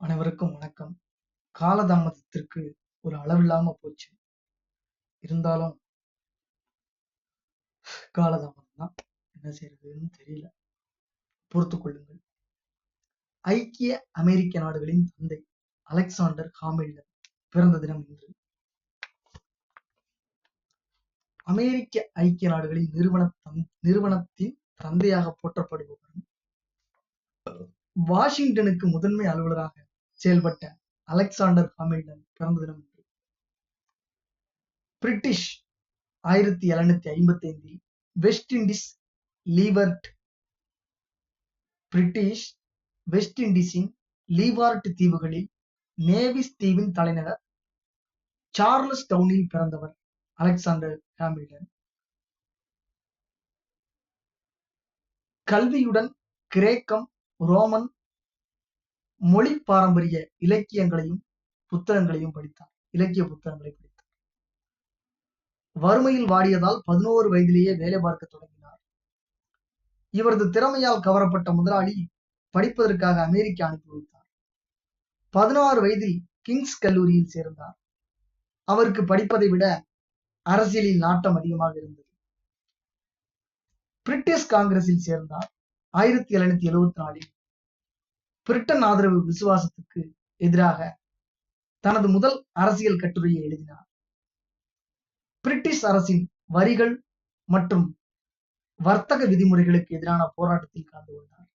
அனைவருக்கும் வணக்கம். காலதாமதத்திற்கு ஒரு அளவில்லாம போச்சு. இருந்தாலும் காலதாமதம் தான். என்ன செய்யறதுன்னு தெரியல. பொறுத்துக் கொள்ளுங்கள். ஐக்கிய அமெரிக்க நாடுகளின் தந்தை அலெக்சாண்டர் ஹாமில்டன் பிறந்த தினம் இன்று. அமெரிக்க ஐக்கிய நாடுகளின் நிறுவனத்தின் தந்தையாக போற்றப்படுபவரும் வாஷிங்டனுக்கு முதன்மை அலுவலராக செயல்பட்ட அலெக்சாண்டர் ஹாமில்டன் பிறந்த தினம் இன்று. British 1755 West Indies British West இண்டீஸின் லீவார்ட் தீவுகளில் நேவிஸ் தீவின் தலைநகர் சார்லஸ் டவுனில் பிறந்தவர் அலெக்சாண்டர் ஹாமில்டன். கல்வியுடன் கிரேக்கம், ரோமன் மொழி பாரம்பரிய இலக்கிய புத்தகங்களை படித்தார். வறுமையில் வாடியதால் 11 வயதிலேயே வேலை பார்க்க தொடங்கினார். இவரது திறமையால் கவரப்பட்ட முதலாளி படிப்பதற்காக அமெரிக்கா அனுப்பி வைத்தார். 16 வயதில் கிங்ஸ் கல்லூரியில் சேர்ந்தார். அவருக்கு படிப்பதை விட அரசியலில் நாட்டம் அதிகமாக இருந்தது. பிரிட்டிஷ் காங்கிரஸில் சேர்ந்தார். 1774 பிரிட்டன் ஆதரவு விசுவாசத்துக்கு எதிராக தனது முதல் அரசியல் கட்டுரையை எழுதினார். பிரிட்டிஷ் அரசின் வரிகள் மற்றும் வர்த்தக விதிமுறைகளுக்கு எதிரான போராட்டத்தில் கலந்து கொண்டார்.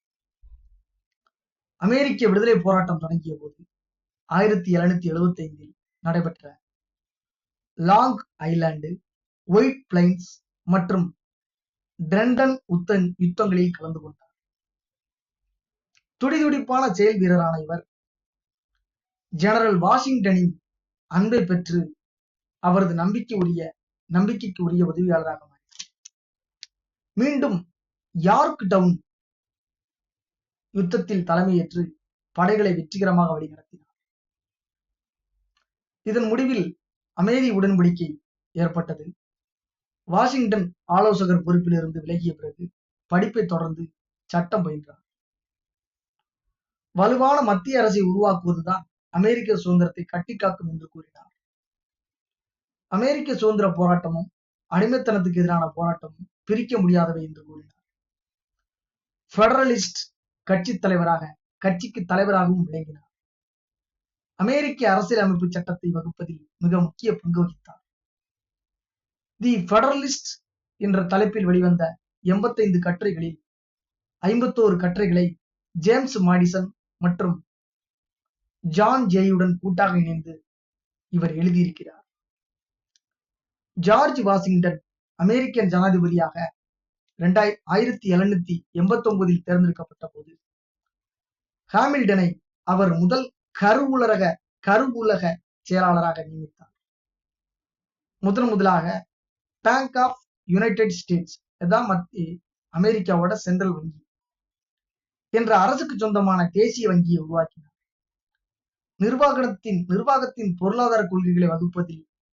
அமெரிக்க விடுதலை போராட்டம் தொடங்கிய போது 1775 நடைபெற்ற லாங் ஐலாந்து, ஒயிட் பிளைன்ஸ் மற்றும் ட்ரெண்டன் யுத்தங்களில் கலந்து கொண்டார். துடிதுடிப்பான செயல் வீரரான இவர் ஜெனரல் வாஷிங்டனின் அன்பை பெற்று அவரது நம்பிக்கைக்கு உரிய உதவியாளராக மாறினார். மீண்டும் யார்க் டவுன் யுத்தத்தில் தலைமையேற்று படைகளை வெற்றிகரமாக வழிநடத்தினார். இதன் முடிவில் அமைதி உடன்படிக்கை ஏற்பட்டது. வாஷிங்டன் ஆலோசகர் பொறுப்பில் இருந்து விலகிய பிறகு படிப்பை தொடர்ந்து சட்டம் பயின்றார். வலுவான மத்திய அரசை உருவாக்குவதுதான் அமெரிக்க சுதந்திரத்தை கட்டிக்காக்கும் என்று கூறினார். அமெரிக்க சுதந்திர போராட்டமும் அடிமைத்தனத்துக்கு எதிரான போராட்டமும் பிரிக்க முடியாதவை என்று கூறினார். பெடரலிஸ்ட் கட்சிக்கு தலைவராகவும் விளங்கினார். அமெரிக்க அரசியலமைப்பு சட்டத்தை வகுப்பதில் மிக முக்கிய பங்கு வகித்தார். தி பெடரலிஸ்ட் என்ற தலைப்பில் வெளிவந்த 85 கட்டுரைகளில் 51 கட்டுரைகளை ஜேம்ஸ் மாடிசன் மற்றும் ஜான் ஜேயுடன் கூட்டாக இணைந்து இவர் எழுதியிருக்கிறார். ஜார்ஜ் வாஷிங்டன் அமெரிக்க ஜனாதிபதியாக 1789 தேர்ந்தெடுக்கப்பட்ட போது ஹாமில்டனை அவர் முதல் கருவூலக செயலாளராக நியமித்தார். முதலாக பேங்க் ஆஃப் யுனைடெட் ஸ்டேட்ஸ் அமெரிக்காவோட சென்ட்ரல் வங்கி என்ற அரசுக்கு சொந்தமான தேசிய வங்கியை உருவாக்கினார். நிர்வாகத்தின் பொருளாதார கொள்கைகளை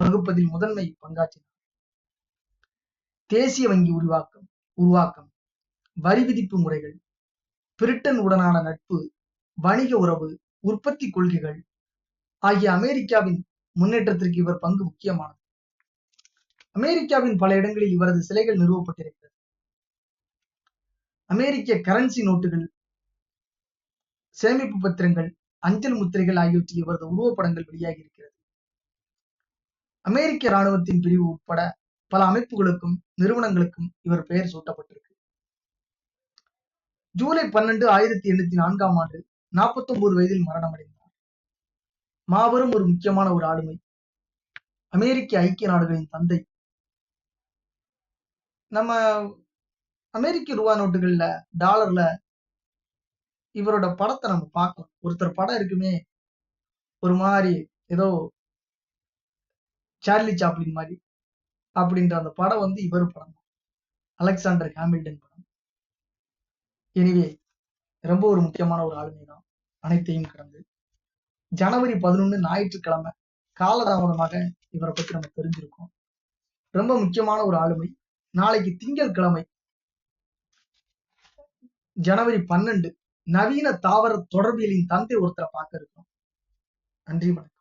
வகுப்பதில் முதன்மை பங்காற்றினார். தேசிய வங்கி உருவாக்கம், வரி விதிப்பு முறைகள், பிரிட்டன் உடனான நட்பு, வணிக உறவு, உற்பத்தி கொள்கைகள் ஆகிய அமெரிக்காவின் முன்னேற்றத்திற்கு இவர் பங்கு முக்கியமானது. அமெரிக்காவின் பல இடங்களில் இவரது சிலைகள் நிறுவப்பட்டிருக்கிறது. அமெரிக்க கரன்சி நோட்டுகள், சேமிப்பு பத்திரங்கள், அஞ்சல் முத்திரைகள் ஆகியவற்றில் இவரது உருவப்படங்கள் வெளியாகி இருக்கிறது. அமெரிக்க இராணுவத்தின் பிரிவு உட்பட பல அமைப்புகளுக்கும் நிறுவனங்களுக்கும் இவர் பெயர் சூட்டப்பட்டிருக்கு. ஜூலை 12, 1804 49 வயதில் மரணமடைந்தார். மாபெரும் ஒரு முக்கியமான ஒரு ஆளுமை, அமெரிக்க ஐக்கிய நாடுகளின் தந்தை. நம்ம அமெரிக்க ரூபா நோட்டுகள்ல, டாலர்ல இவரோட படத்தை நம்ம பார்க்கலாம். ஒருத்தர் படம் இருக்குமே, ஒரு மாதிரி ஏதோ சார்லி சாப்ளின் மாதிரி அப்படின்ற அந்த படம் இவர் படம், அலெக்சாண்டர் ஹாமில்டன் படம். எனவே ரொம்ப ஒரு முக்கியமான ஒரு ஆளுமை தான். அனைத்தையும் கடந்து ஜனவரி 11 ஞாயிற்றுக்கிழமை காலதாமதமாக இவரை பத்தி நம்ம தெரிஞ்சிருக்கோம். ரொம்ப முக்கியமான ஒரு ஆளுமை. நாளைக்கு திங்கட்கிழமை ஜனவரி 12 நவீன தாவர தொடர்பியலின் தந்தை ஒருத்தரை பார்க்க இருக்கிறோம். நன்றி.